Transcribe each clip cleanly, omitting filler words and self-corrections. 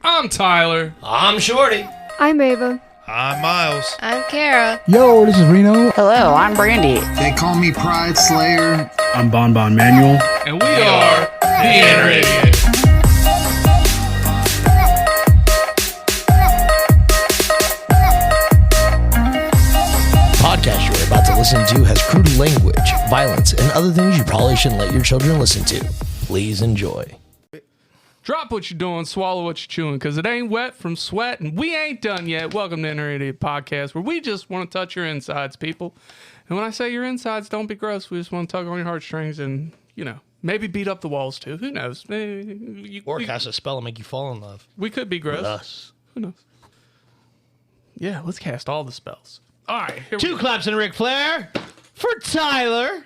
I'm Tyler. I'm Shorty. I'm Ava. I'm Miles. I'm Kara. Yo, this is Reno. Hello, I'm Brandy. They call me Pride Slayer. I'm Bon Manuel. And we are the Inner Idiot. Podcast you're about to listen to has crude language, violence, and other things you probably shouldn't let your children listen to. Please enjoy. Drop what you're doing, swallow what you're chewing, because it ain't wet from sweat, and we ain't done yet. Welcome to Inner Idiot Podcast, where we just want to touch your insides, people. And when I say your insides, don't be gross. We just want to tug on your heartstrings and, you know, maybe beat up the walls, too. Who knows? Or cast a spell and make you fall in love. We could be gross. With us. Who knows? Yeah, let's cast all the spells. All right, here we Two go. claps and Ric Flair for Tyler.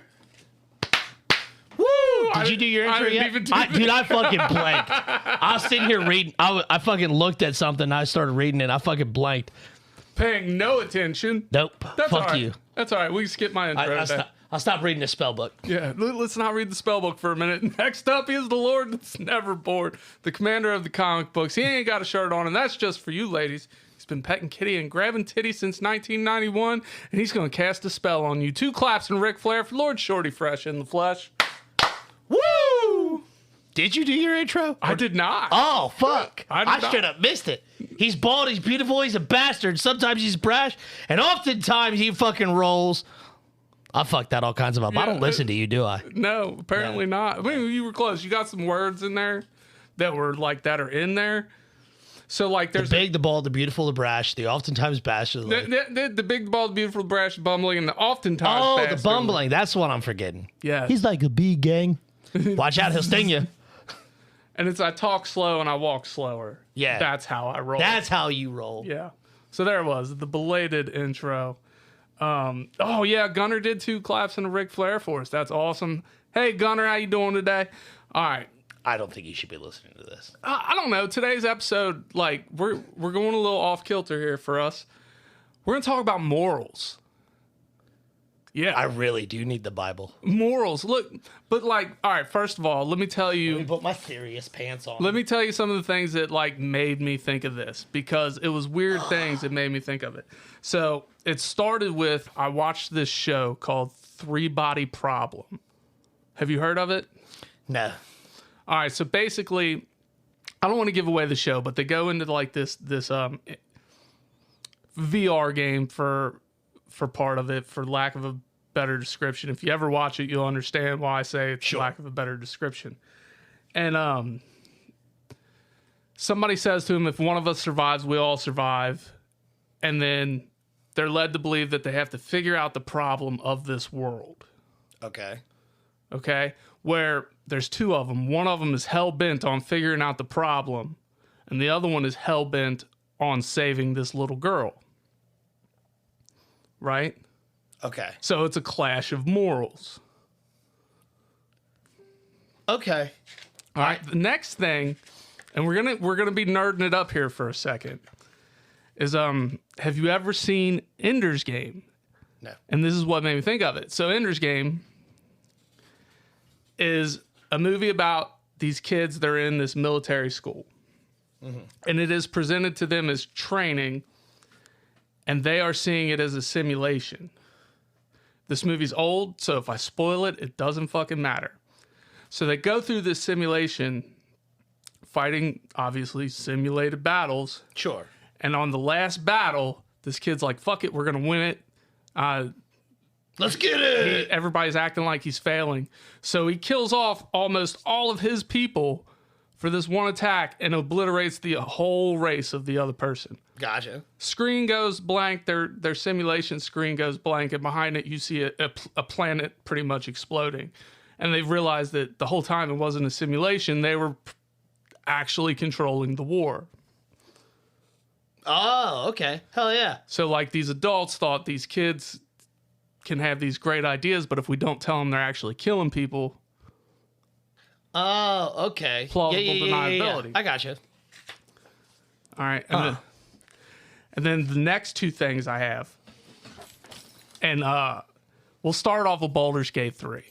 Woo! Did you do your intro yet? Dude, I fucking blanked. I was sitting here reading. I fucking looked at something. I started reading it. I fucking blanked. Paying no attention. Nope. That's Fuck all right. you. That's all right. We can skip my intro today. I'll stop reading the spell book. Yeah, let's not read the spell book for a minute. Next up is the Lord that's never bored, the commander of the comic books. He ain't got a shirt on, and that's just for you ladies. He's been petting kitty and grabbing titty since 1991, and he's going to cast a spell on you. Two claps and Ric Flair for Lord Shorty Fresh in the flesh. Woo! Did you do your intro? I did not. Oh, fuck. I I did not. should have missed it. He's bald, he's beautiful, he's a bastard. Sometimes he's brash, and oftentimes he fucking rolls. I fucked that all kinds of up. I don't listen to you, do I? No, apparently not. I mean, you were close. You got some words in there that were like that are in there. So like there's The big, the bald, the beautiful, the brash, the oftentimes bastard. the big, the bald, the beautiful, the brash, the bumbling, and the oftentimes Oh, bastard. the bumbling. That's what I'm forgetting. Yeah. He's like a bee gang. Watch out, he'll sting you. And it's I talk slow and I walk slower. Yeah. That's how I roll. That's how you roll. Yeah. So there it was, the belated intro. Oh yeah, Gunner did two claps and a Ric Flair for us. That's awesome. Hey Gunner, how you doing today? All right. I don't think you should be listening to this. I don't know. Today's episode, like we're going a little off kilter here for us. We're gonna talk about morals. Yeah, I really do need the Bible. morals. Look, but like, all right. First of all, let me tell you. Let me put my serious pants on. Let me tell you some of the things that like made me think of this, because it was weird things that made me think of it. So it started with I watched this show called Three Body Problem. Have you heard of it? No. All right. So basically, I don't want to give away the show, but they go into like this VR game for part of it, for lack of a better description. If you ever watch it, you'll understand why I say it's lack of a better description. And somebody says to him, if one of us survives, we all survive. And then they're led to believe that they have to figure out the problem of this world. Okay. Okay? Where there's two of them. One of them is hell-bent on figuring out the problem, and the other one is hell-bent on saving this little girl. Right? Okay. So it's a clash of morals. Okay. All right. The next thing, and we're gonna be nerding it up here for a second, is have you ever seen Ender's Game? No. And this is what made me think of it. So Ender's Game is a movie about these kids. They're in this military school, and it is presented to them as training, and they are seeing it as a simulation. This movie's old, so if I spoil it, it doesn't fucking matter. So they go through this simulation, fighting, obviously, simulated battles. Sure. And on the last battle, this kid's like, fuck it, we're going to win it. Let's get it. Everybody's acting like he's failing. So he kills off almost all of his people for this one attack and obliterates the whole race of the other person. Gotcha. Screen goes blank. Their simulation screen goes blank, and behind it you see a planet pretty much exploding. And they've realized that the whole time it wasn't a simulation. They were actually controlling the war. Oh, okay. Hell yeah. So like these adults thought these kids can have these great ideas, but if we don't tell them they're actually killing people, Oh, okay. Plausible Yeah. deniability. I gotcha. all right. And then the next two things I have, and we'll start off with Baldur's Gate 3,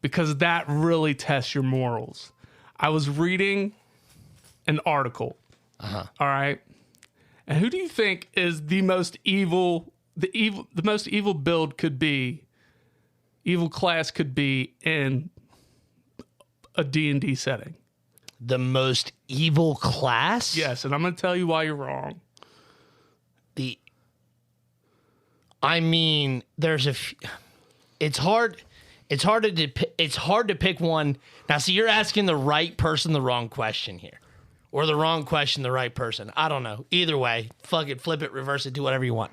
because that really tests your morals. I was reading an article All right. And who do you think is the most evil? The most evil build could be, evil class could be in a D&D setting. The most evil class? Yes, and I'm going to tell you why you're wrong. There's it's hard to pick one. Now, see, you're asking the right person the wrong question here. Or the wrong question, the right person. I don't know. Either way, fuck it, flip it, reverse it, do whatever you want.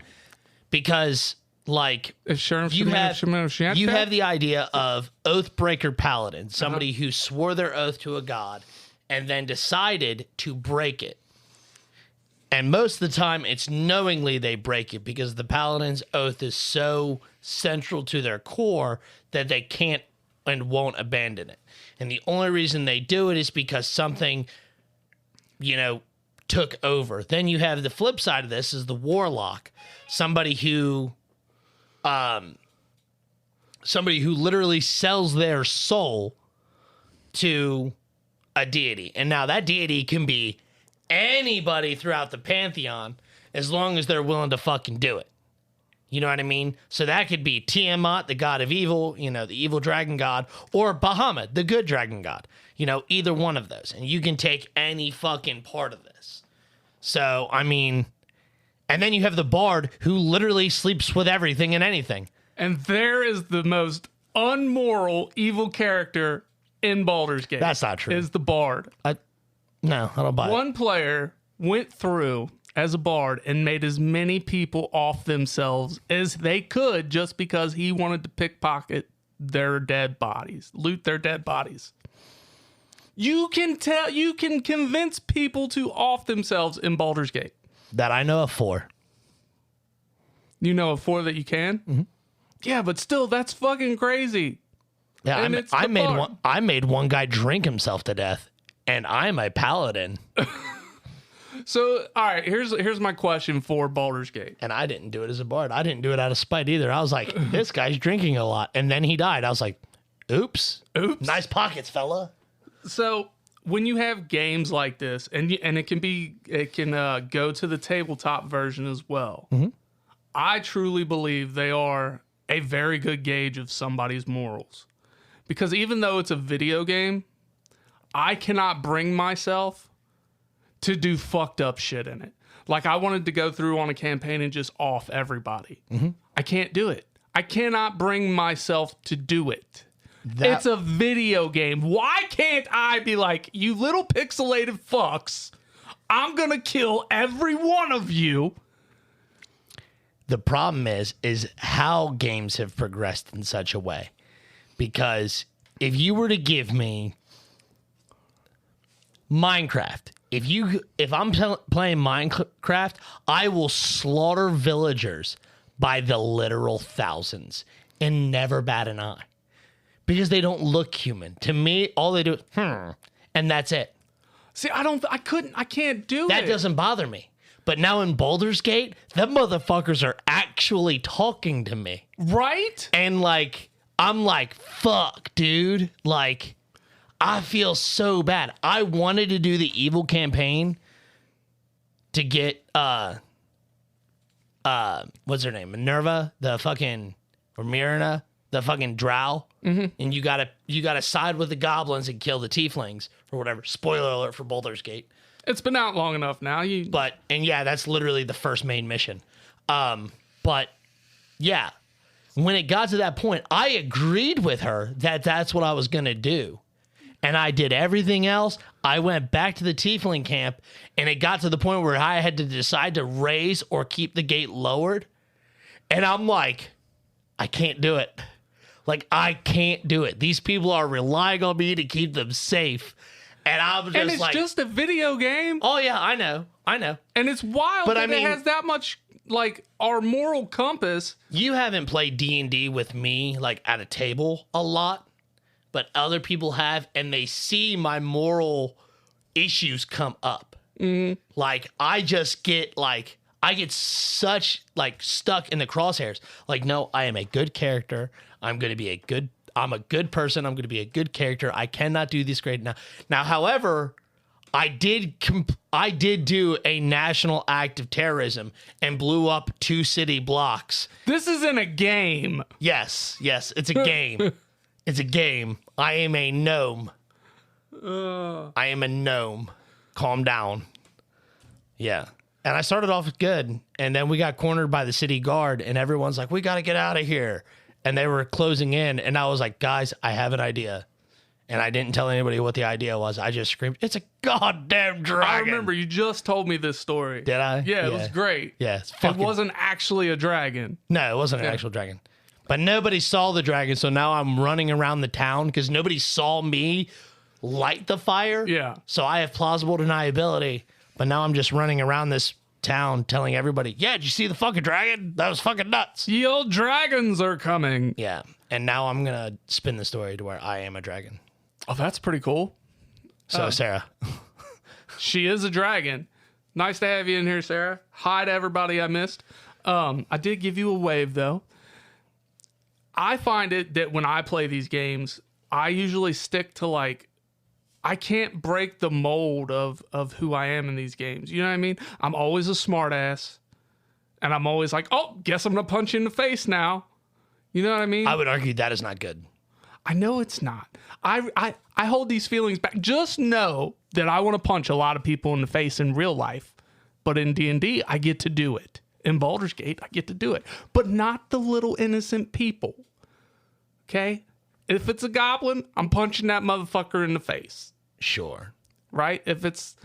Because, like, you have the idea of Oathbreaker Paladin, somebody who swore their oath to a god and then decided to break it. And most of the time, it's knowingly they break it because the Paladin's oath is so central to their core that they can't and won't abandon it. And the only reason they do it is because something, took over. Then you have the flip side of this is the Warlock, somebody who literally sells their soul to a deity. And now that deity can be anybody throughout the pantheon as long as they're willing to fucking do it. You know what I mean? So that could be Tiamat, the god of evil, the evil dragon god, or Bahamut, the good dragon god. Either one of those. And you can take any fucking part of this. So, and then you have the bard who literally sleeps with everything and anything. And there is the most unmoral evil character in Baldur's Gate. That's not true. Is the bard. No, I don't buy it. One player went through as a bard and made as many people off themselves as they could just because he wanted to pickpocket their dead bodies, loot their dead bodies. You can convince people to off themselves in Baldur's Gate. That I know of 4. You know of 4 that you can? Mm-hmm. Yeah, but still, that's fucking crazy. Yeah, I made one guy drink himself to death, and I'm a paladin. So, all right, here's my question for Baldur's Gate. And I didn't do it as a bard. I didn't do it out of spite either. I was like, this guy's drinking a lot. And then he died. I was like, oops. Nice pockets, fella. So when you have games like this, and it can go to the tabletop version as well. Mm-hmm. I truly believe they are a very good gauge of somebody's morals, because even though it's a video game, I cannot bring myself to do fucked up shit in it. Like, I wanted to go through on a campaign and just off everybody. Mm-hmm. I can't do it. I cannot bring myself to do it. It's a video game. Why can't I be like, you little pixelated fucks, I'm gonna kill every one of you? The problem is how games have progressed in such a way. Because if you were to give me Minecraft, if I'm playing Minecraft, I will slaughter villagers by the literal thousands and never bat an eye. Because they don't look human. To me, all they do is, and that's it. See, I can't do that. That doesn't bother me. But now in Baldur's Gate, them motherfuckers are actually talking to me. Right? And I'm like, fuck, dude. Like, I feel so bad. I wanted to do the evil campaign to get, what's her name? Minerva, or Myrna, the fucking drow. Mm-hmm. And you gotta side with the goblins and kill the tieflings or whatever. Spoiler alert for Baldur's Gate. It's been out long enough now. That's literally the first main mission. But yeah, when it got to that point, I agreed with her that that's what I was gonna do, and I did everything else. I went back to the tiefling camp, and it got to the point where I had to decide to raise or keep the gate lowered, and I'm like, I can't do it. Like, I can't do it. These people are relying on me to keep them safe. And I'm just it's just a video game. Oh, yeah, I know. And it's wild that it has that much, our moral compass. You haven't played D&D with me, at a table a lot, but other people have, and they see my moral issues come up. Mm-hmm. I just get, I get such, stuck in the crosshairs. No, I am a good character. I'm a good person. I'm going to be a good character. I cannot do this great now. Now, however, I did do a national act of terrorism and blew up 2 city blocks. This isn't a game. Yes, it's a game. It's a game. I am a gnome. I am a gnome. Calm down. Yeah. And I started off good, and then we got cornered by the city guard, and everyone's like, we got to get out of here. And they were closing in, and I was like, guys, I have an idea. And I didn't tell anybody what the idea was. I just screamed, it's a goddamn dragon. I remember you just told me this story. Did I? Yeah, it was great. Yeah. It wasn't actually a dragon. No, it wasn't an actual dragon. But nobody saw the dragon, so now I'm running around the town because nobody saw me light the fire. Yeah. So I have plausible deniability. But now I'm just running around this town telling everybody, yeah, did you see the fucking dragon? That was fucking nuts. The old dragons are coming. Yeah. And now I'm going to spin the story to where I am a dragon. Oh, that's pretty cool. So, Sarah. She is a dragon. Nice to have you in here, Sarah. Hi to everybody I missed. I did give you a wave, though. I find it that when I play these games, I usually stick to like, I can't break the mold of who I am in these games. You know what I mean? I'm always a smartass, and I'm always like, oh, guess I'm going to punch you in the face now. You know what I mean? I would argue that is not good. I know it's not. I hold these feelings back. Just know that I want to punch a lot of people in the face in real life, but in D&D, I get to do it. In Baldur's Gate, I get to do it, but not the little innocent people. Okay? If it's a goblin, I'm punching that motherfucker in the face. Sure. Right? If it's...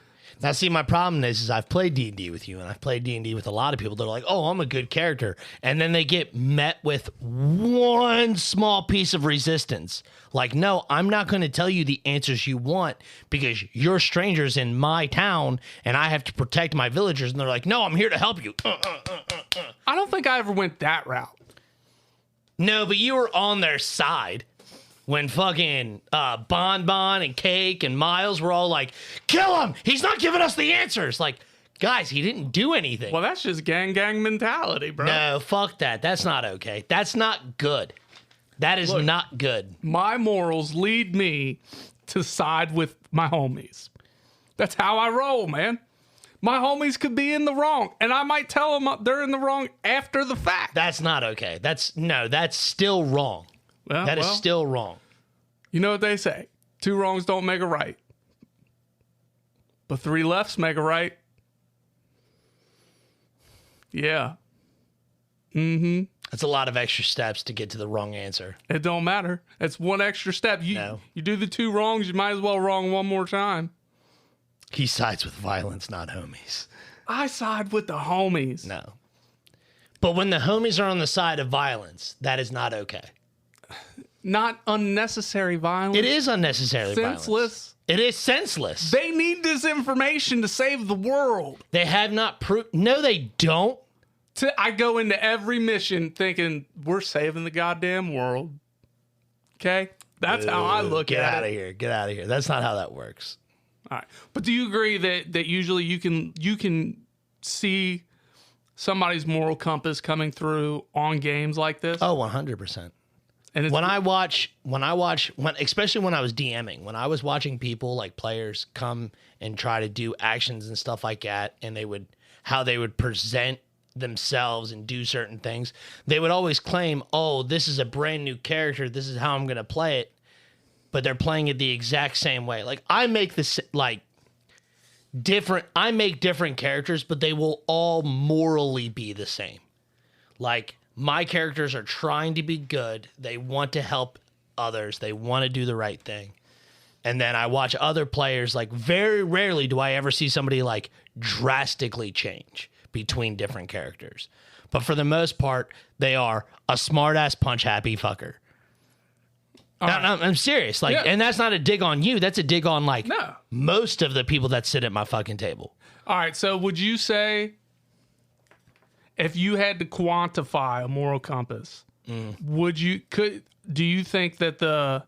Now, see, my problem is I've played D&D with you, and I've played D&D with a lot of people that are like, oh, I'm a good character. And then they get met with one small piece of resistance. Like, no, I'm not going to tell you the answers you want because you're strangers in my town, and I have to protect my villagers. And they're like, no, I'm here to help you. I don't think I ever went that route. No, but you were on their side. When fucking Bonbon and Cake and Miles were all like, kill him! He's not giving us the answers! Like, guys, he didn't do anything. Well, that's just gang mentality, bro. No, fuck that. That's not okay. That's not good. That is not good. My morals lead me to side with my homies. That's how I roll, man. My homies could be in the wrong, and I might tell them they're in the wrong after the fact. That's not okay. That's still wrong. That is still wrong. You know what they say? 2 wrongs don't make a right. But 3 lefts make a right. Yeah. Mm-hmm. That's a lot of extra steps to get to the wrong answer. It don't matter. It's one extra step. You do the 2 wrongs, you might as well wrong one more time. He sides with violence, not homies. I side with the homies. No. But when the homies are on the side of violence, that is not okay. Not unnecessary violence. It is unnecessarily senseless. Violence. It is senseless. They need this information to save the world. They have not proved. No, they don't. I go into every mission thinking we're saving the goddamn world. Okay, that's how I look at it. Get out of here. Get out of here. That's not how that works. All right, but do you agree that usually you can see somebody's moral compass coming through on games like this? Oh, 100%. And when I watch, especially when I was DMing, when I was watching people like players come and try to do actions and stuff like that, and how they would present themselves and do certain things, they would always claim, oh, this is a brand new character. This is how I'm going to play it. But they're playing it the exact same way. Like I make different characters, but they will all morally be the same. Like, my characters are trying to be good. They want to help others. They want to do the right thing. And then I watch other players, like very rarely do I ever see somebody like drastically change between different characters. But for the most part, they are a smart-ass punch-happy fucker. I'm serious. Like, and that's not a dig on you. That's a dig on like most of the people that sit at my fucking table. All right. So would you say, if you had to quantify a moral compass, do you think that the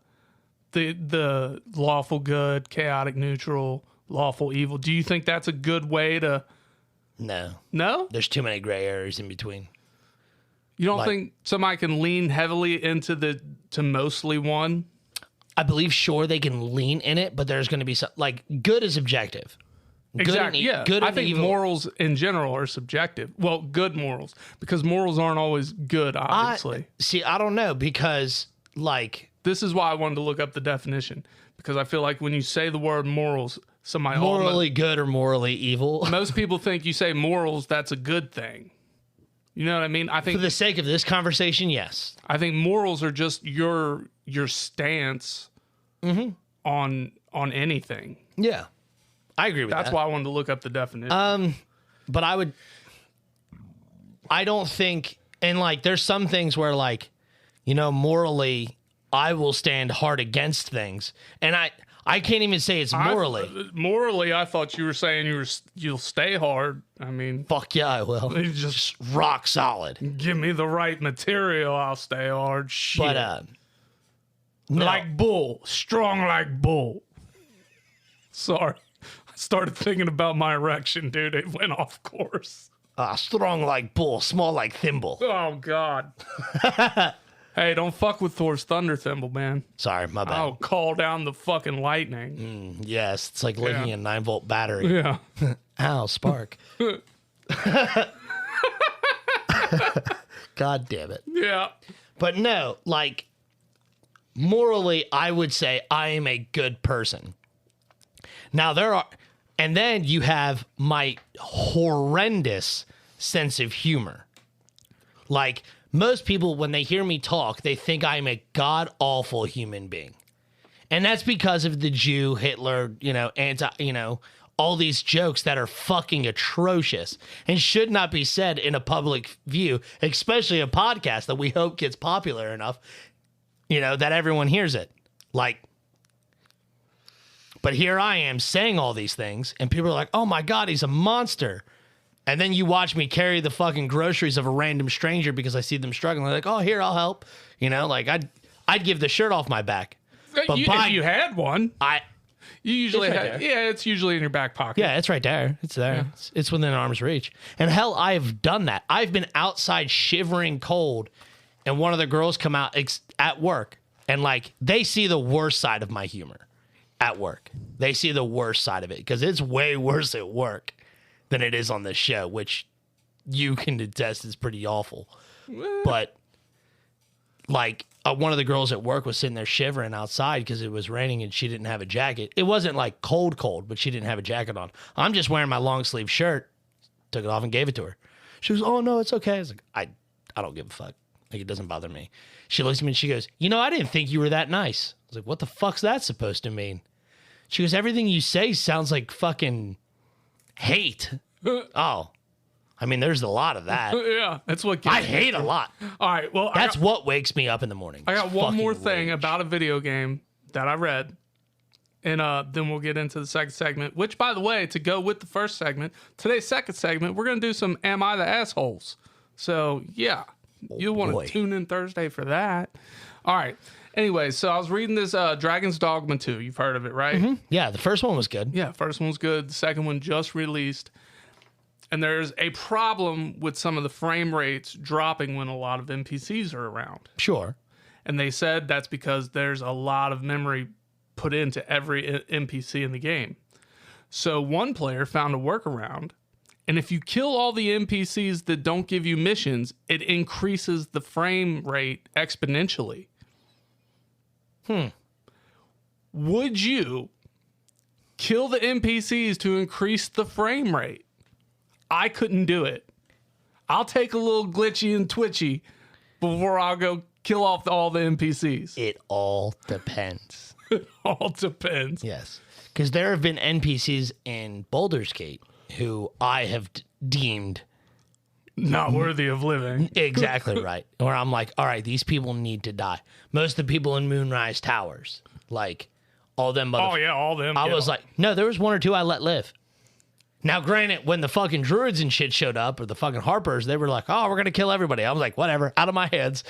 lawful good, chaotic neutral, lawful evil, do you think that's a good way to? No? There's too many gray areas in between. You don't think somebody can lean heavily into to mostly one? I believe, sure, they can lean in it, but there's going to be some, like, good is objective. Exactly. Yeah. Good I think morals in general are subjective. Well, good morals, because morals aren't always good, obviously. I don't know, because, like, this is why I wanted to look up the definition, because I feel like when you say the word morals, somebody morally good or morally evil. Most people think you say morals, that's a good thing. You know what I mean? I think for the sake of this conversation, yes. I think morals are just your stance on anything. Yeah. I agree with that. That's why I wanted to look up the definition. But I don't think, and like, there's some things where, like, you know, morally, I will stand hard against things, and I can't even say it's morally. Morally, I thought you were saying you'll stay hard. I mean, fuck yeah, I will. Just rock solid. Give me the right material, I'll stay hard. Shit. But no. Like bull, strong like bull. Sorry. Started thinking about my erection, dude. It went off course. Strong like bull, small like thimble. Oh, God. Hey, don't fuck with Thor's thunder thimble, man. Sorry, my bad. I'll call down the fucking lightning. Yes, it's like licking a 9-volt battery. Yeah. Ow, spark. God damn it. Yeah. But no, like, morally, I would say I am a good person. Now, and then you have my horrendous sense of humor. Like, most people, when they hear me talk, they think I'm a god-awful human being. And that's because of the Jew, Hitler, all these jokes that are fucking atrocious and should not be said in a public view, especially a podcast that we hope gets popular enough, that everyone hears it. Like, but here I am saying all these things, and people are like, oh my God, he's a monster. And then you watch me carry the fucking groceries of a random stranger because I see them struggling. They're like, oh, here, I'll help. I'd give the shirt off my back. But if you had one, you usually right it's usually in your back pocket. Yeah, it's right there. It's there. Yeah. It's within arm's reach. And hell, I've done that. I've been outside shivering cold, and one of the girls come out at work, and like they see the worst side of my humor at work. They see the worst side of it because it's way worse at work than it is on this show, which you can attest is pretty awful. But like one of the girls at work was sitting there shivering outside because it was raining and she didn't have a jacket. It wasn't like cold, but she didn't have a jacket on. I'm just wearing my long sleeve shirt, took it off and gave it to her. She goes, oh no, it's okay. I was like, I don't give a fuck. Like, it doesn't bother me. She looks at me and she goes, I didn't think you were that nice. I was like, what the fuck's that supposed to mean? She goes, everything you say sounds like fucking hate. Oh, I mean, there's a lot of that. Yeah, that's what I hate a lot. All right, well, that's what wakes me up in the morning. I got one more thing about a video game that I read, and then we'll get into the second segment. Which, by the way, to go with the first segment, today's second segment, we're gonna do some "Am I the Assholes?" So yeah, you'll want to tune in Thursday for that. All right. Anyway, so I was reading this Dragon's Dogma 2. You've heard of it, right? Mm-hmm. Yeah, the first one was good. Yeah, first one was good. The second one just released. And there's a problem with some of the frame rates dropping when a lot of NPCs are around. Sure. And they said that's because there's a lot of memory put into every NPC in the game. So one player found a workaround. And if you kill all the NPCs that don't give you missions, it increases the frame rate exponentially. Would you kill the NPCs to increase the frame rate? I couldn't do it. I'll take a little glitchy and twitchy before I'll go kill off all the NPCs. It all depends. It all depends. Yes. Because there have been NPCs in Baldur's Gate who I have deemed not worthy of living. Exactly right. Where I'm like, all right, these people need to die. Most of the people in Moonrise Towers, like all them. Oh yeah, all them. I was like, no, there was one or two I let live. Now, granted, when the fucking druids and shit showed up, or the fucking harpers, they were like, oh, we're gonna kill everybody. I was like, whatever, out of my hands.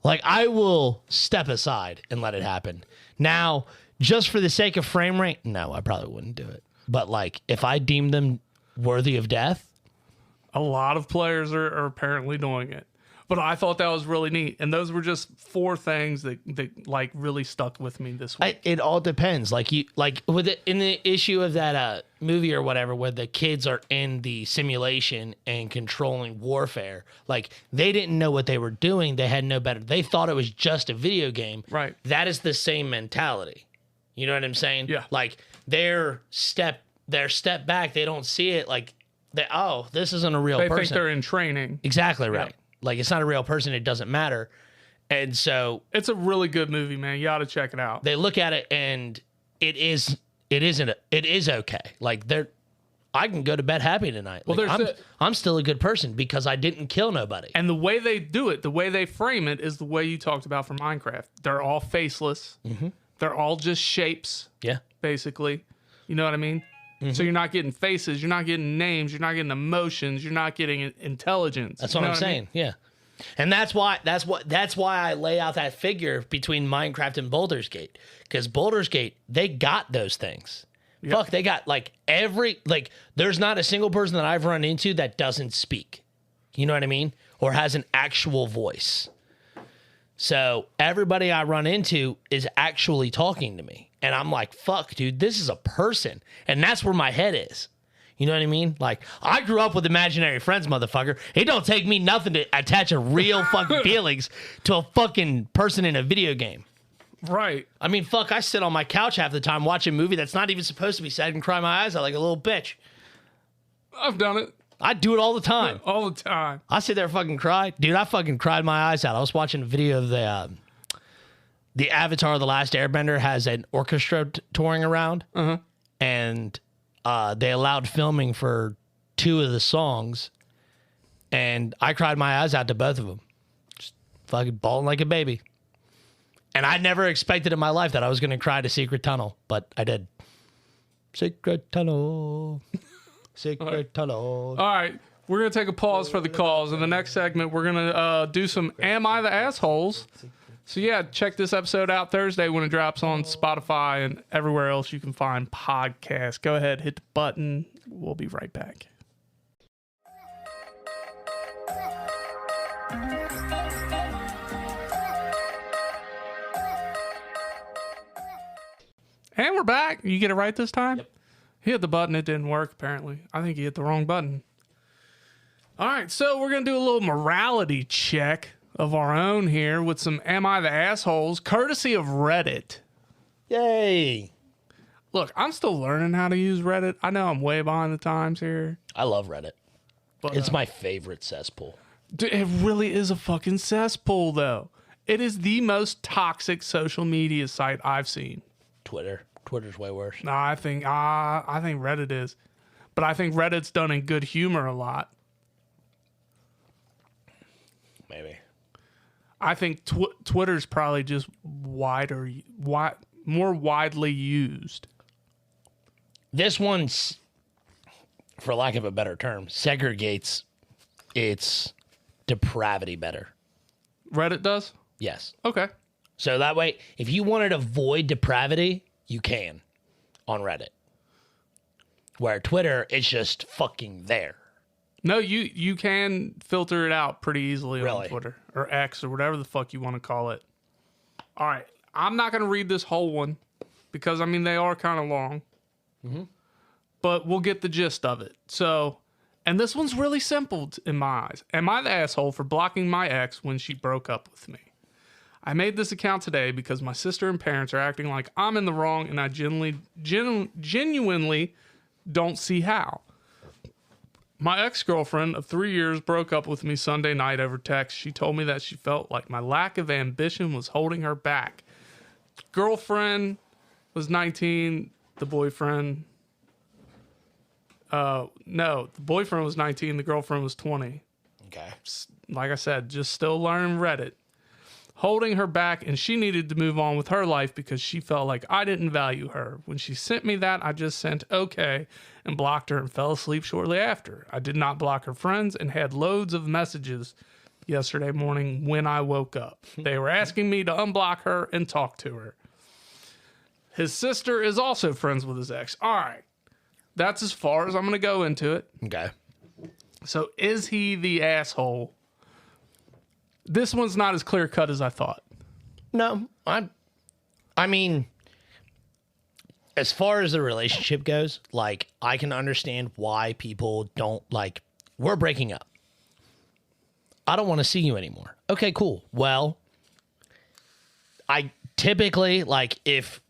Like, I will step aside and let it happen. Now, just for the sake of frame rate, no, I probably wouldn't do it. But like, if I deemed them worthy of death. A lot of players are apparently doing it. But I thought that was really neat. And those were just 4 things that like really stuck with me this week. It all depends. Like with in the issue of that movie or whatever, where the kids are in the simulation and controlling warfare, like they didn't know what they were doing. They had no better. They thought it was just a video game. Right. That is the same mentality. You know what I'm saying? Yeah. Like their step back, they don't see it like this isn't a real person. They think they're in training. Exactly right. Yeah. Like it's not a real person. It doesn't matter. And so it's a really good movie, man. You ought to check it out. They look at it and it is okay. Like I can go to bed happy tonight. Well, like, I'm still a good person because I didn't kill nobody. And the way they do it, the way they frame it is the way you talked about for Minecraft. They're all faceless. Mm-hmm. They're all just shapes. Yeah. Basically. You know what I mean? Mm-hmm. So you're not getting faces, you're not getting names, you're not getting emotions, you're not getting intelligence. That's what I'm saying. I mean? Yeah. And that's why I lay out that figure between Minecraft and Baldur's Gate. Because Baldur's Gate, they got those things. Yep. Fuck, they got there's not a single person that I've run into that doesn't speak. You know what I mean? Or has an actual voice. So everybody I run into is actually talking to me. And I'm like, fuck, dude, this is a person. And that's where my head is. You know what I mean? Like, I grew up with imaginary friends, motherfucker. It don't take me nothing to attach a real fucking feelings to a fucking person in a video game. Right. I mean, fuck, I sit on my couch half the time watching a movie that's not even supposed to be sad and cry my eyes out like a little bitch. I've done it. I do it all the time. All the time. I sit there and fucking cry. Dude, I fucking cried my eyes out. I was watching a video of the Avatar: The Last Airbender has an orchestra touring around. Uh-huh. And they allowed filming for 2 of the songs. And I cried my eyes out to both of them. Just fucking bawling like a baby. And I never expected in my life that I was going to cry to Secret Tunnel, but I did. Secret Tunnel. Secret Tunnel. All right. We're going to take a pause for the calls. In the next segment, we're going to do some Am I the Assholes? So, yeah, check this episode out Thursday when it drops on Spotify and everywhere else you can find podcasts. Go ahead, hit the button. We'll be right back. And we're back. You get it right this time? Yep. He hit the button. It didn't work, apparently. I think he hit the wrong button. All right, so we're going to do a little morality check of our own here with some Am I the Assholes, courtesy of Reddit. Yay. Look, I'm still learning how to use Reddit. I know I'm way behind the times here. I love Reddit. But, it's my favorite cesspool. Dude, it really is a fucking cesspool, though. It is the most toxic social media site I've seen. Twitter's way worse. No, I think Reddit is. But I think Reddit's done in good humor a lot. Maybe. I think Twitter's probably just more widely used. This one's, for lack of a better term, segregates its depravity better. Reddit does? Yes. Okay. So that way, if you wanted to avoid depravity, you can on Reddit. Where Twitter, it's just fucking there. No, you can filter it out pretty easily on Twitter or X or whatever the fuck you want to call it. All right. I'm not going to read this whole one because, I mean, they are kind of long. Mm-hmm. But we'll get the gist of it. So, and this one's really simple in my eyes. Am I the asshole for blocking my ex when she broke up with me? I made this account today because my sister and parents are acting like I'm in the wrong and I genuinely don't see how. My ex-girlfriend of 3 years broke up with me Sunday night over text. She told me that she felt like my lack of ambition was holding her back. Girlfriend was 19. The boyfriend... no, the boyfriend was 19. The girlfriend was 20. Okay. Like I said, just still learning Reddit. Holding her back, and she needed to move on with her life because she felt like I didn't value her. When she sent me that, I just sent okay and blocked her and fell asleep shortly after. I did not block her friends and had loads of messages yesterday morning when I woke up. They were asking me to unblock her and talk to her. His sister is also friends with his ex. All right. That's as far as I'm going to go into it. Okay. So is he the asshole This one's not as clear cut as I thought. No, I mean, as far as the relationship goes, like, I can understand why people don't, like, we're breaking up. I don't want to see you anymore. Okay, cool. Well, I typically, like, if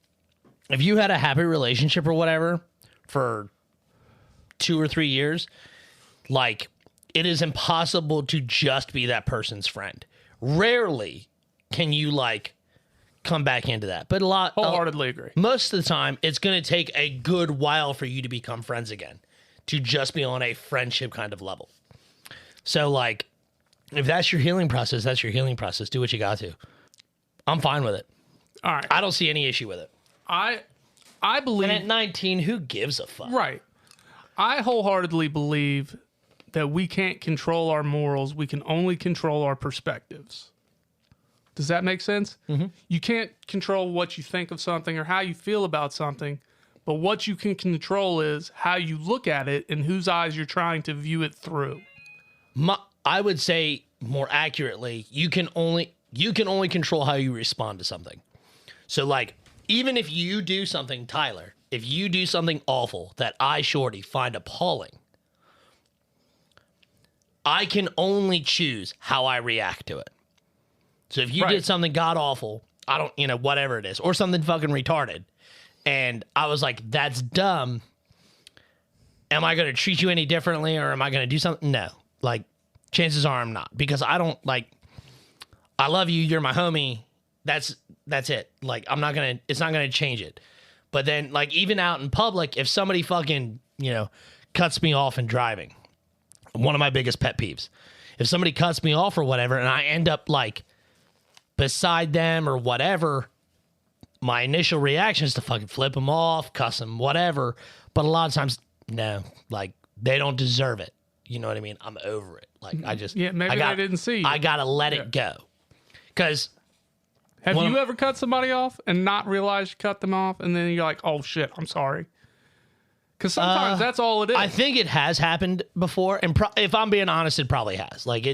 you had a happy relationship or whatever for 2 or 3 years, like, it is impossible to just be that person's friend. Rarely can you, like, come back into that. But wholeheartedly agree. Most of the time, it's going to take a good while for you to become friends again, to just be on a friendship kind of level. So, like, if that's your healing process, that's your healing process. Do what you got to. I'm fine with it. All right. I don't see any issue with it. I believe... And at 19, who gives a fuck? Right. I wholeheartedly believe that we can't control our morals. We can only control our perspectives. Does that make sense? Mm-hmm. You can't control what you think of something or how you feel about something, but what you can control is how you look at it and whose eyes you're trying to view it through. I would say more accurately, you can only control how you respond to something. So, like, even if you do something, Tyler, if you do something awful that I, Shorty, find appalling, I can only choose how I react to it. So if you did something god awful, I don't, whatever it is, or something fucking retarded, and I was like, that's dumb, am I going to treat you any differently, or am I going to do something? No. Like, chances are I'm not, because I don't, like, I love you, you're my homie, that's it. Like, it's not going to change it. But then, like, even out in public, if somebody fucking, cuts me off in driving, one of my biggest pet peeves. If somebody cuts me off or whatever, and I end up, like, beside them or whatever, my initial reaction is to fucking flip them off, cuss them, whatever. But a lot of times, no, like, they don't deserve it. You know what I mean? I'm over it. Like, I just... Yeah, maybe I didn't see you. I got to let it go. Because... Have you ever cut somebody off and not realized you cut them off, and then you're like, oh, shit, I'm sorry? Because sometimes that's all it is. I think it has happened before, and if I'm being honest, it probably has. Like,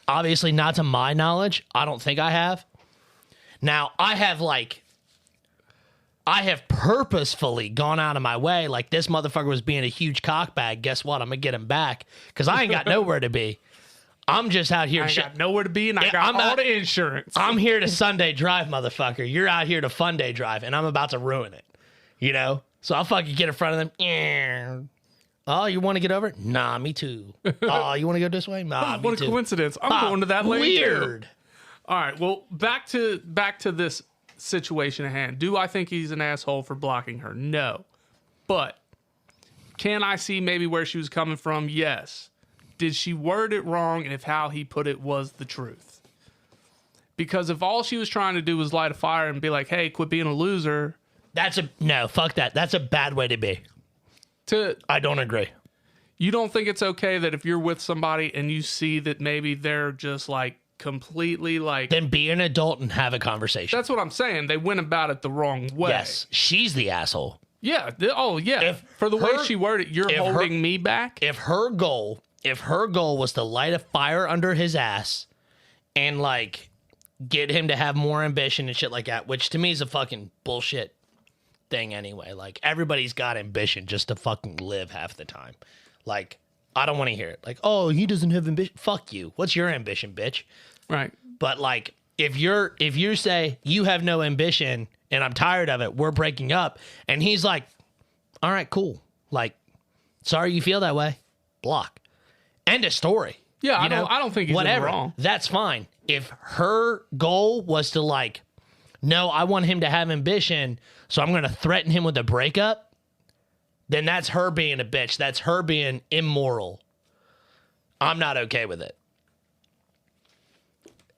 obviously not to my knowledge. I don't think I have. Now, I have purposefully gone out of my way. Like, this motherfucker was being a huge cockbag. Guess what? I'm going to get him back because I ain't got nowhere to be. I'm just out here. I got nowhere to be, and I got all the insurance. I'm here to Sunday drive, motherfucker. You're out here to fun day drive, and I'm about to ruin it. So I'll fucking get in front of them. Oh, you want to get over? Nah, me too. Oh, you want to go this way? Nah, me too. What a coincidence. I'm going to that lane weird. Too. All right, well, back to this situation at hand. Do I think he's an asshole for blocking her? No. But can I see maybe where she was coming from? Yes. Did she word it wrong, and if how he put it was the truth? Because if all she was trying to do was light a fire and be like, hey, quit being a loser. No, fuck that. That's a bad way to be. I don't agree. You don't think it's okay that if you're with somebody and you see that maybe they're just like completely like... Then be an adult and have a conversation. That's what I'm saying. They went about it the wrong way. Yes, she's the asshole. Yeah. Oh, yeah. For the way she worded it, you're holding me back? If her goal was to light a fire under his ass and, like, get him to have more ambition and shit like that, which to me is a fucking bullshit thing anyway. Like, everybody's got ambition just to fucking live half the time. Like, I don't want to hear it. Like, oh, he doesn't have ambition. Fuck you. What's your ambition, bitch? Right. But, like, if you say you have no ambition and I'm tired of it, we're breaking up, and he's like, all right, cool. Like, sorry you feel that way. Block. End of story. Yeah, I don't think he's wrong. That's fine. If her goal was to, like, no, I want him to have ambition, so I'm going to threaten him with a breakup, then that's her being a bitch. That's her being immoral. I'm not okay with it.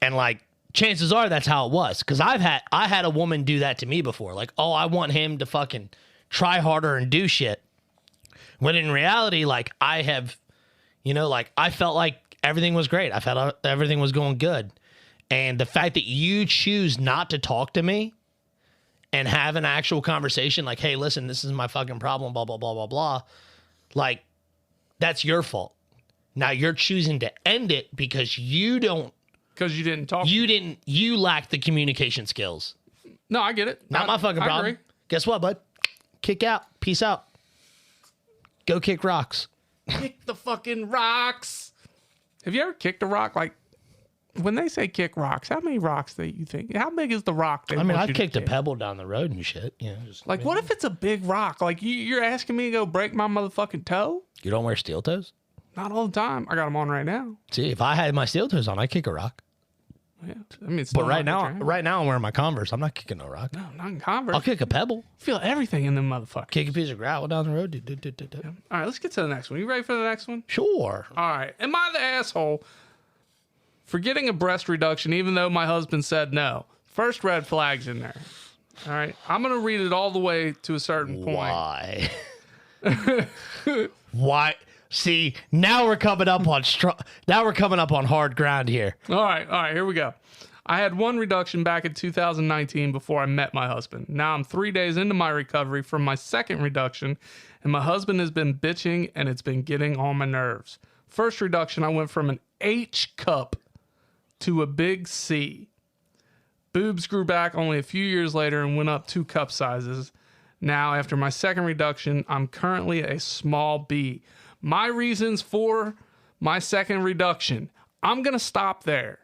And, like, chances are that's how it was. Because I had a woman do that to me before. Like, oh, I want him to fucking try harder and do shit. When in reality, like, I have... I felt like everything was great. I felt everything was going good. And the fact that you choose not to talk to me and have an actual conversation like, hey, listen, this is my fucking problem, blah, blah, blah, blah, blah. Like, that's your fault. Now you're choosing to end it because you don't Because you didn't talk. You lacked the communication skills. No, I get it. Not my fucking problem. Agree. Guess what, bud? Kick out. Peace out. Go kick rocks. Kick the fucking rocks. Have you ever kicked a rock? Like, when they say kick rocks, how many rocks do you think? How big is the rock? I've kicked a pebble down the road and shit. You know, like, what if it's a big rock? Like, you're asking me to go break my motherfucking toe? You don't wear steel toes? Not all the time. I got them on right now. See, if I had my steel toes on, I'd kick a rock. Yeah, I mean, it's but right now I'm wearing my Converse. I'm not kicking no rock. No, not in Converse. I'll kick a pebble. Feel everything in them motherfuckers. Kick a piece of gravel down the road. Yeah. All right, let's get to the next one. You ready for the next one? Sure. All right. Am I the asshole for getting a breast reduction even though my husband said no? First red flag's in there. All right. I'm going to read it all the way to a certain point. Why? Why? See, now we're coming up on hard ground here. All right, here we go. I had one reduction back in 2019 before I met my husband. Now I'm 3 days into my recovery from my second reduction, and my husband has been bitching, and it's been getting on my nerves. First reduction, I went from an H cup to a big C. Boobs grew back only a few years later and went up 2 cup sizes. Now, after my second reduction, I'm currently a small B. My reasons for my second reduction. I'm going to stop there.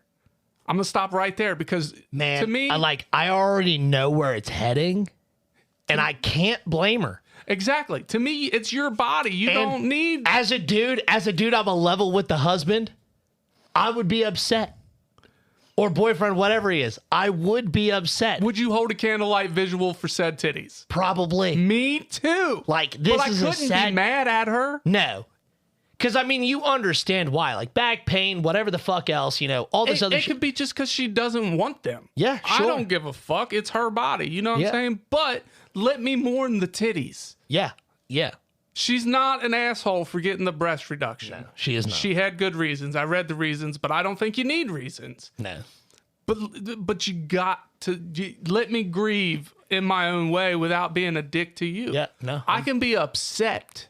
I'm going to stop right there because to me, I already know where it's heading and I can't blame her. Exactly. To me, it's your body. You don't need. As a dude, I'm a level with the husband. I would be upset. Or boyfriend, whatever he is. I would be upset. Would you hold a candlelight visual for said titties? Probably. Me too. Like, this but is I couldn't be mad at her. No. Because, I mean, you understand why. Like, back pain, whatever the fuck else, you know, all this other shit. It could be just because she doesn't want them. Yeah, sure. I don't give a fuck. It's her body. You know what I'm saying? But let me mourn the titties. Yeah. Yeah. She's not an asshole for getting the breast reduction. No, she is not. She had good reasons. I read the reasons, but I don't think you need reasons. No. But you got to let me grieve in my own way without being a dick to you. Yeah, no. I can be upset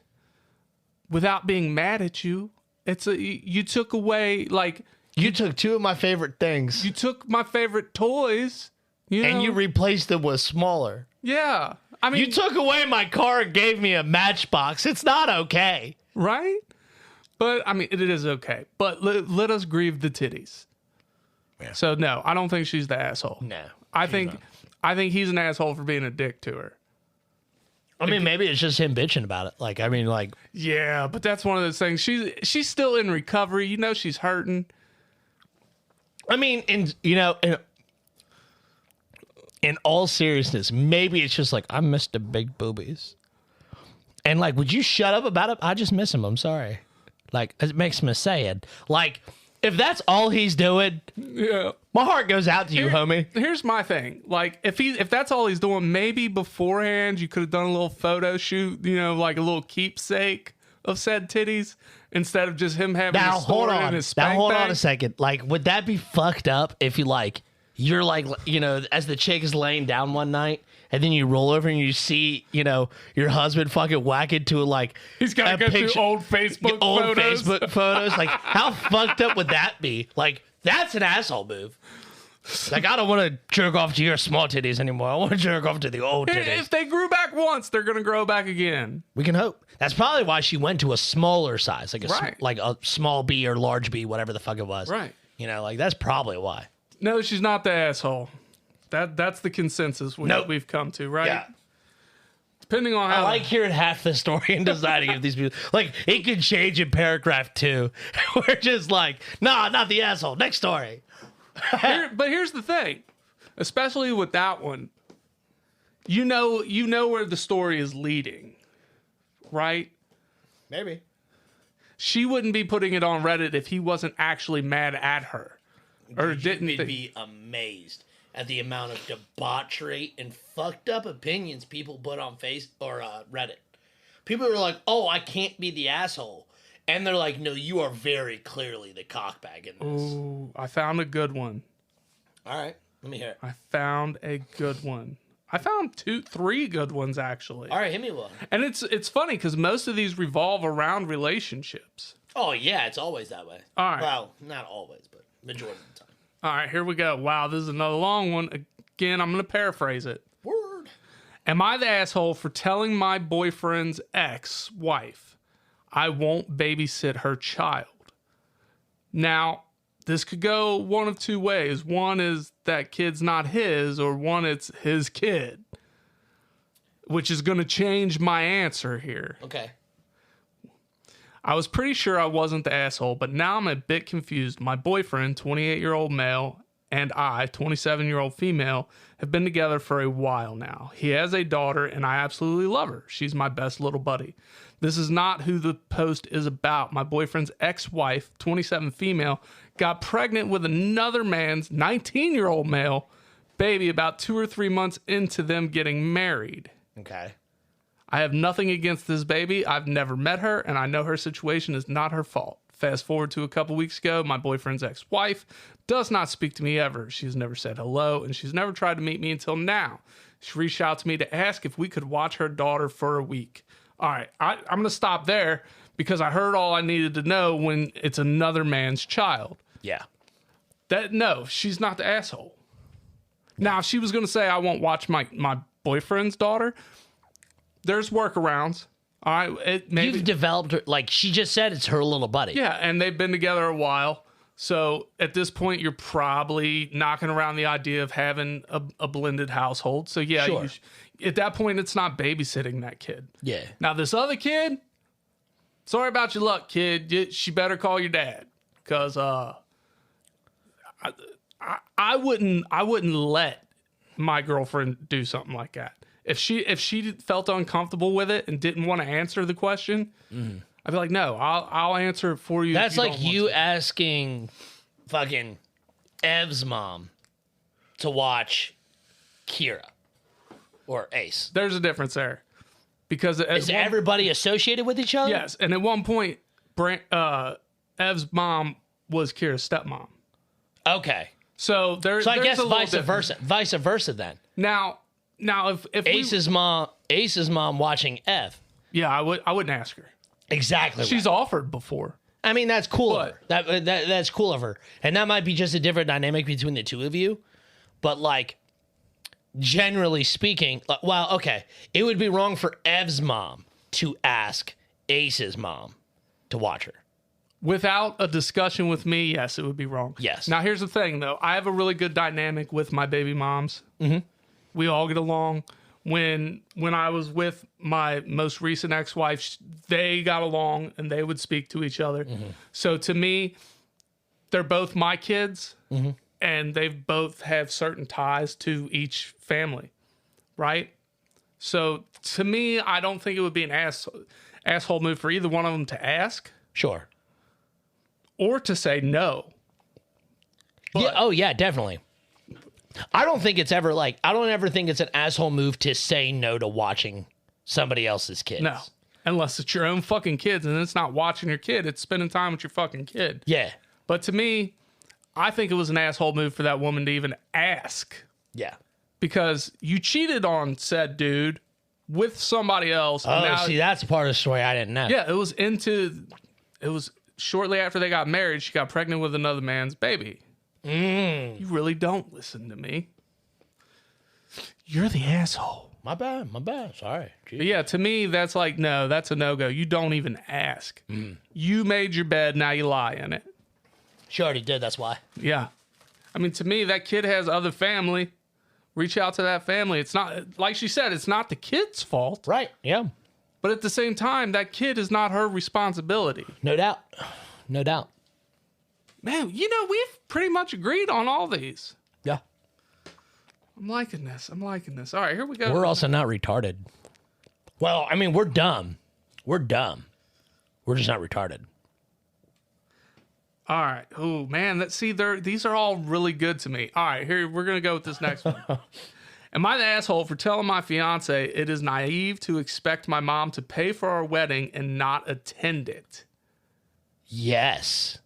without being mad at you. You took away, like... You took 2 of my favorite things. You took my favorite toys. And you replaced them with smaller. Yeah. I mean, you took away my car and gave me a Matchbox. It's not okay. Right? But, I mean, it is okay. But let us grieve the titties. Yeah. So, no, I don't think she's the asshole. No. I think he's an asshole for being a dick to her. I mean, maybe it's just him bitching about it. Yeah, but that's one of those things. She's still in recovery. You know she's hurting. I mean, in all seriousness, maybe it's just like, I miss the big boobies. And like, would you shut up about it? I just miss him. I'm sorry. Like, it makes me sad. Like, if that's all he's doing, yeah, my heart goes out to you, homie. Here's my thing. Like, if that's all he's doing, maybe beforehand you could have done a little photo shoot, you know, like a little keepsake of said titties instead of just him having a story in his spank Now, hold bag. on a second. Like, would that be fucked up if you're like, you know, as the chick is laying down one night and then you roll over and you see, you know, your husband fucking whack into like he's got to go through old Facebook photos. Like, how fucked up would that be? Like, that's an asshole move. Like, I don't want to jerk off to your small titties anymore. I want to jerk off to the old titties. If they grew back once, they're going to grow back again. We can hope. That's probably why she went to a smaller size, like a small B or large B, whatever the fuck it was. Right. You know, like, that's probably why. No, she's not the asshole. That's the consensus we've come to, right? Yeah. Depending on how... I like hearing half the story and deciding if these people... Like, it could change in paragraph 2. We're just like, nah, not the asshole. Next story. But here's the thing. Especially with that one. You know where the story is leading. Right? Maybe. She wouldn't be putting it on Reddit if he wasn't actually mad at her. Or didn't be amazed at the amount of debauchery and fucked up opinions people put on Reddit. People are like, "Oh, I can't be the asshole," and they're like, "No, you are very clearly the cockbag in this." Ooh, I found a good one. All right, let me hear it. I found a good one. I found 3 good ones actually. All right, hit me one. And it's funny because most of these revolve around relationships. Oh yeah, it's always that way. All right. Well, not always, but majority of the time. All right, here we go. Wow, this is another long one. Again, I'm going to paraphrase it. Word. Am I the asshole for telling my boyfriend's ex-wife I won't babysit her child? Now, this could go one of two ways. One is that kid's not his, or one it's his kid, which is going to change my answer here. Okay. I was pretty sure I wasn't the asshole, but now I'm a bit confused. My boyfriend, 28-year-old male, and I, 27-year-old female, have been together for a while now. He has a daughter, and I absolutely love her. She's my best little buddy. This is not who the post is about. My boyfriend's ex-wife, 27 female, got pregnant with another man's 19-year-old male baby about 2 or 3 months into them getting married. Okay. I have nothing against this baby. I've never met her, and I know her situation is not her fault. Fast forward to a couple weeks ago, my boyfriend's ex-wife does not speak to me ever. She's never said hello, and she's never tried to meet me until now. She reached out to me to ask if we could watch her daughter for a week. All right, I'm going to stop there because I heard all I needed to know when it's another man's child. Yeah. No, she's not the asshole. Now, if she was going to say, I won't watch my boyfriend's daughter, there's workarounds. All right, You've developed her, like she just said, it's her little buddy. Yeah, and they've been together a while. So at this point, you're probably knocking around the idea of having a blended household. So yeah, Sure. At that point, it's not babysitting that kid. Yeah. Now this other kid, sorry about your luck, kid. She better call your dad, because I wouldn't let my girlfriend do something like that. If she felt uncomfortable with it and didn't want to answer the question, I'd be like, no, I'll answer it for you. That's like you asking fucking Ev's mom to watch Kira or Ace. There's a difference there, because is everybody associated with each other? Yes, and at one point, Ev's mom was Kira's stepmom. Okay. So I guess vice versa. Vice versa then. Now if Ace's mom watching Ev. Yeah, I wouldn't ask her. Exactly. She's offered before. I mean, that's cool of her. That's cool of her. And that might be just a different dynamic between the two of you. But like, generally speaking, well, okay, it would be wrong for Ev's mom to ask Ace's mom to watch her. Without a discussion with me, yes, it would be wrong. Yes. Now, here's the thing, though. I have a really good dynamic with my baby moms. Mm-hmm. We all get along. When I was with my most recent ex-wife, they got along and they would speak to each other. Mm-hmm. So to me, they're both my kids, and they both have certain ties to each family, right? So to me, I don't think it would be an asshole move for either one of them to ask. Sure. Or to say no. But, yeah, oh, yeah, definitely. I don't ever think it's an asshole move to say no to watching somebody else's kids. No. Unless it's your own fucking kids, and it's not watching your kid, it's spending time with your fucking kid. Yeah. But to me, I think it was an asshole move for that woman to even ask. Yeah. Because you cheated on said dude with somebody else. Oh, see, that's a part of the story I didn't know. Yeah, it was shortly after they got married, she got pregnant with another man's baby. You really don't listen to me. You're the asshole. My bad. Sorry. But yeah, to me, that's like, no, that's a no-go. You don't even ask. You made your bed, now you lie in it. She already did, that's why. Yeah. I mean, to me, that kid has other family. Reach out to that family. It's not, like she said, it's not the kid's fault. Right, yeah. But at the same time, that kid is not her responsibility. No doubt. No doubt. Man, we've pretty much agreed on all these. Yeah. I'm liking this. All right, here we go. We're also not retarded. Well, I mean, we're dumb. We're dumb. We're just not retarded. All right. Oh, man. These are all really good to me. All right, here, we're going to go with this next one. Am I the asshole for telling my fiance it is naive to expect my mom to pay for our wedding and not attend it? Yes.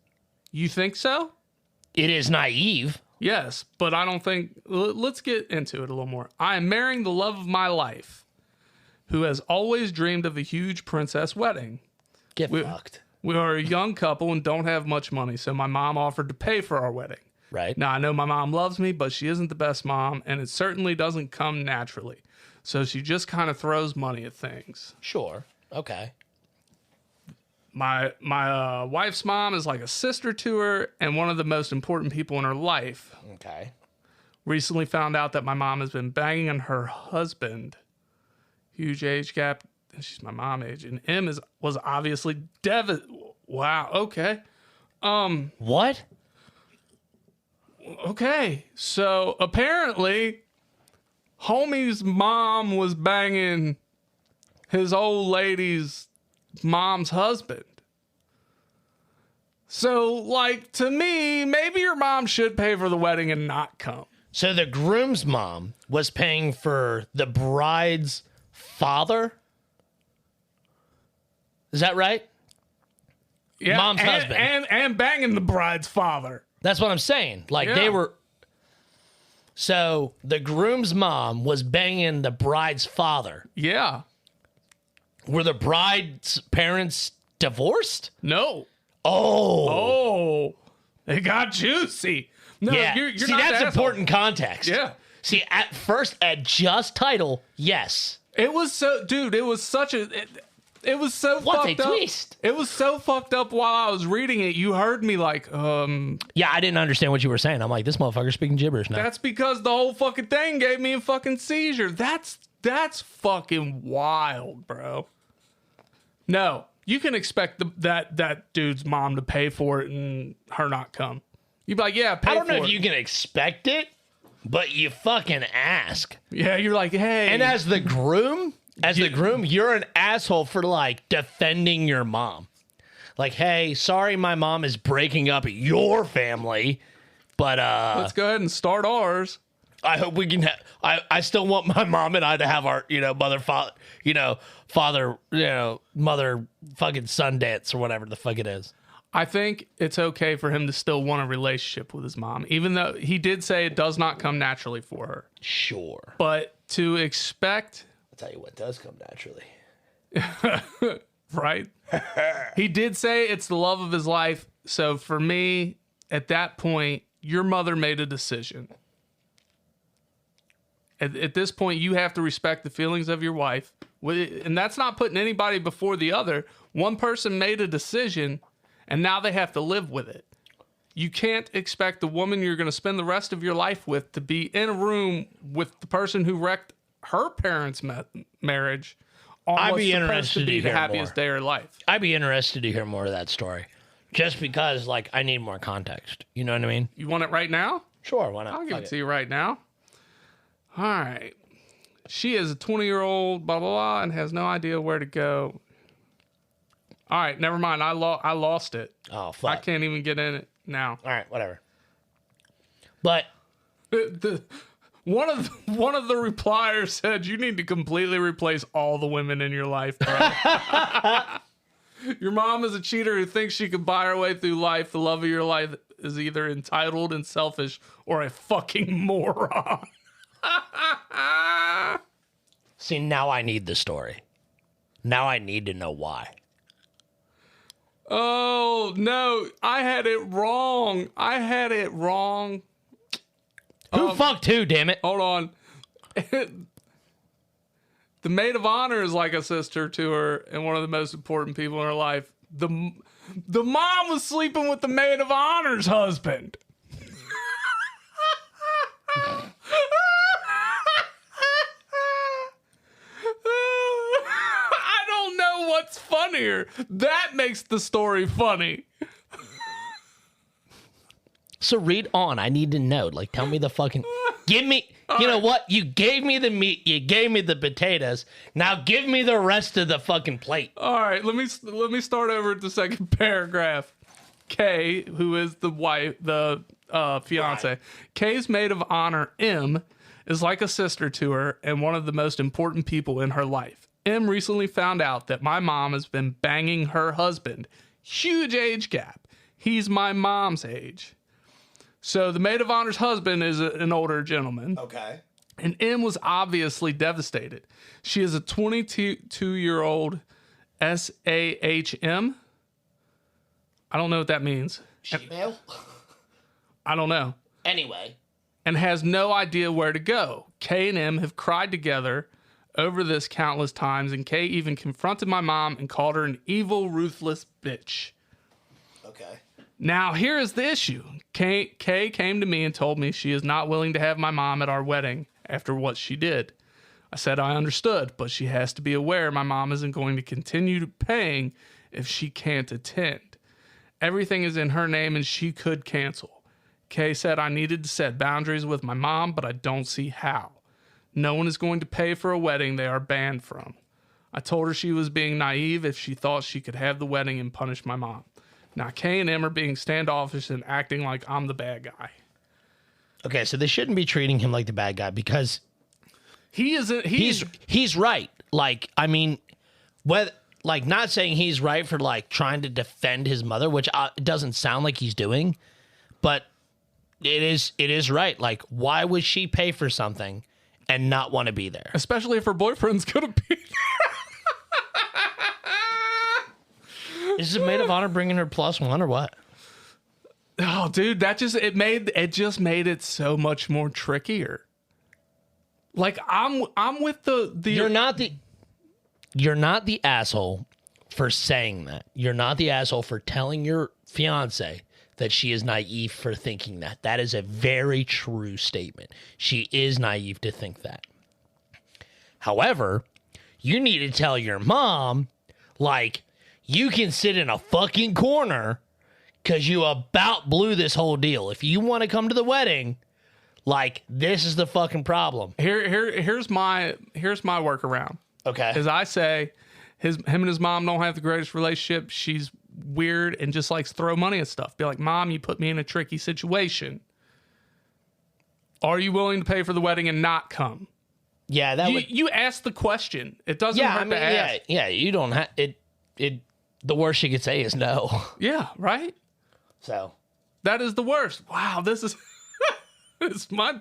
You think so? It is naive. Yes, but I don't think... Let's get into it a little more. I am marrying the love of my life, who has always dreamed of a huge princess wedding. Get fucked. We are a young couple and don't have much money, so my mom offered to pay for our wedding. Right. Now, I know my mom loves me, but she isn't the best mom, and it certainly doesn't come naturally. So she just kind of throws money at things. Sure. Okay. My wife's mom is like a sister to her and one of the most important people in her life. Okay. Recently found out that my mom has been banging on her husband. Huge age gap. And she's my mom age. And M was obviously devastated. Wow. Okay. What? Okay. So apparently, homie's mom was banging his old lady's mom's husband. So, like, to me, maybe your mom should pay for the wedding and not come. So the groom's mom was paying for the bride's father? Is that right? Yeah, Mom's husband. And banging the bride's father. That's what I'm saying. Like, Yeah. they were... So the groom's mom was banging the bride's father. Yeah. Were the bride's parents divorced? No. Oh. It got juicy. No, Yeah. you're See, not that's the important context. Yeah. See, at first, at just title, yes. It was so, dude, it was such a... It was so What a fucked up. twist. It was so fucked up while I was reading it. You heard me like, Yeah, I didn't understand what you were saying. I'm like, this motherfucker's speaking gibberish now. that's because the whole fucking thing gave me a fucking seizure. That's fucking wild, bro. No, you can expect that dude's mom to pay for it and her not come. You'd be like, yeah, pay for it. I don't know if you can expect it, but you fucking ask. Yeah, you're like, hey. And as the groom, you're an asshole for like defending your mom. Like, hey, sorry my mom is breaking up your family, but let's go ahead and start ours. I hope we can I still want my mom and I to have our, mother fucking son dance or whatever the fuck it is. I think it's okay for him to still want a relationship with his mom, even though he did say it does not come naturally for her. Sure. But to expect... I'll tell you what does come naturally. Right? He did say it's the love of his life. So for me, at that point, your mother made a decision. At this point, you have to respect the feelings of your wife. And that's not putting anybody before the other. One person made a decision, and now they have to live with it. You can't expect the woman you're going to spend the rest of your life with to be in a room with the person who wrecked her parents' marriage. I'd be interested to be the hear happiest more. day of her life. I'd be interested to hear more of that story. Just because, like, I need more context. You know what I mean? You want it right now? Sure, why not? I'll give it to you right now. All right. She is a 20-year-old, blah, blah, blah, and has no idea where to go. All right, never mind. I lost it. Oh, fuck. I can't even get in it now. All right, whatever. But One of the repliers said, you need to completely replace all the women in your life, bro. Your mom is a cheater who thinks she can buy her way through life. The love of your life is either entitled and selfish or a fucking moron. see, now I need the story. Now I need to know why. Oh, no. I had it wrong. Who fucked who, damn it? Hold on. The maid of honor is like a sister to her and one of the most important people in her life. The mom was sleeping with the maid of honor's husband. I don't know what's funnier. That makes the story funny. So read on. I need to know. Like, tell me the fucking... Give me... You know what? You gave me the meat. You gave me the potatoes. Now give me the rest of the fucking plate. All right, let me start over at the second paragraph. Kay, who is the wife, the fiance, right. Kay's maid of honor, M, is like a sister to her and one of the most important people in her life. M recently found out that my mom has been banging her husband. Huge age gap. He's my mom's age. So the maid of honor's husband is an older gentleman. Okay. And M was obviously devastated. She is a 22-year-old SAHM. I don't know what that means. Shemale? I don't know. Anyway. And has no idea where to go. Kay and M have cried together over this countless times, and Kay even confronted my mom and called her an evil, ruthless bitch. Okay. Now, here is the issue. Kay came to me and told me she is not willing to have my mom at our wedding after what she did. I said I understood, but she has to be aware my mom isn't going to continue paying if she can't attend. Everything is in her name and she could cancel. Kay said I needed to set boundaries with my mom, but I don't see how. No one is going to pay for a wedding they are banned from. I told her she was being naive if she thought she could have the wedding and punish my mom. Now, Kay and M are being standoffish and acting like I'm the bad guy. Okay, so they shouldn't be treating him like the bad guy because he isn't. He's right. Like, I mean, not saying he's right for like trying to defend his mother, which it doesn't sound like he's doing, but it is right. Like, why would she pay for something and not want to be there? Especially if her boyfriend's gonna be there. Is the maid of honor bringing her +1 or what? Oh, dude, it just made it so much more trickier. Like I'm with the You're not the asshole for saying that. You're not the asshole for telling your fiance that she is naive for thinking that. That is a very true statement. She is naive to think that. However, you need to tell your mom, like, you can sit in a fucking corner because you about blew this whole deal. If you want to come to the wedding, like, this is the fucking problem. Here's my workaround. Okay. As I say, him and his mom don't have the greatest relationship. She's weird and just likes to throw money at stuff. Be like, Mom, you put me in a tricky situation. Are you willing to pay for the wedding and not come? Yeah, you ask the question. It doesn't hurt to ask. Yeah, you don't have it. The worst she could say is no. Yeah, right? So that is the worst. Wow, this is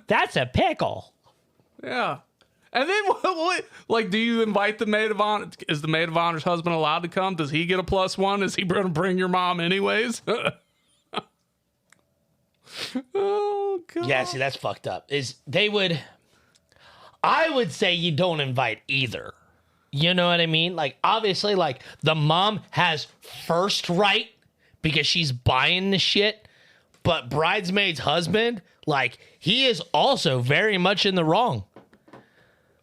That's a pickle. Yeah. And then what, like, do you invite the maid of honor? Is the maid of honor's husband allowed to come? Does he get a +1? Is he going to bring your mom anyways? Oh God. Yeah, see, that's fucked up. I would say you don't invite either. You know what I mean? Like, obviously, like, the mom has first right because she's buying the shit, but bridesmaid's husband, like, he is also very much in the wrong.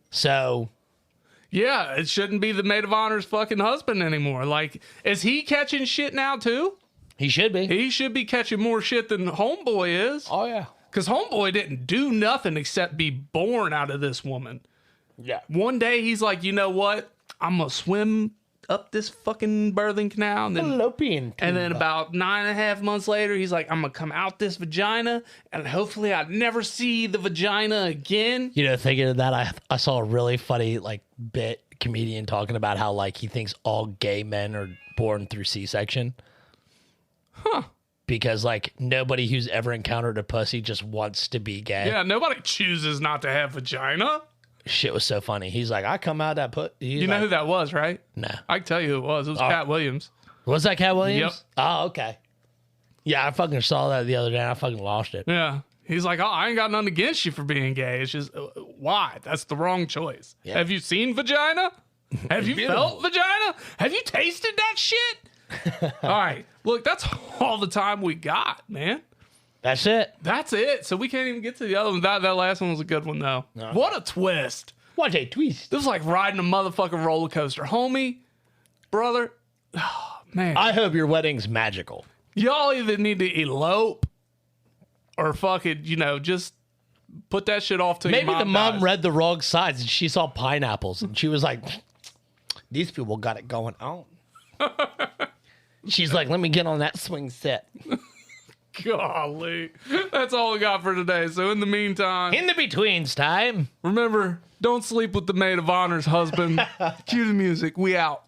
So, yeah, it shouldn't be the maid of honor's fucking husband anymore. Like, is he catching shit now too? He should be. He should be catching more shit than Homeboy is. Oh, yeah. Because Homeboy didn't do nothing except be born out of this woman. Yeah. One day he's like, you know what? I'm going to swim up this fucking birthing canal. And then about 9.5 months later, he's like, I'm going to come out this vagina and hopefully I'd never see the vagina again. You know, thinking of that, I saw a really funny, like, bit comedian talking about how, like, he thinks all gay men are born through C-section. Huh. Because, like, nobody who's ever encountered a pussy just wants to be gay. Yeah, nobody chooses not to have vagina. Shit was so funny. He's like, I come out that put. You know who that was, right? No. I can tell you who it was. It was Cat Williams. Was that Cat Williams? Yep. Oh, okay. Yeah, I fucking saw that the other day and I fucking lost it. Yeah. He's like, oh, I ain't got nothing against you for being gay. It's just, why? That's the wrong choice. Yeah. Have you seen vagina? Have you felt vagina? Have you tasted that shit? All right. Look, that's all the time we got, man. That's it. That's it. So we can't even get to the other one. That last one was a good one, though. No. What a twist. What a twist. This was like riding a motherfucking roller coaster. Homie, brother, oh, man. I hope your wedding's magical. Y'all either need to elope or fucking, just put that shit off till maybe your mom the mom dies. read the wrong sides and she saw pineapples and she was like, these people got it going on. She's like, let me get on that swing set. Golly. That's all we got for today. So in the meantime, in the betweens time, remember, don't sleep with the maid of honor's husband. Cue the music. We out.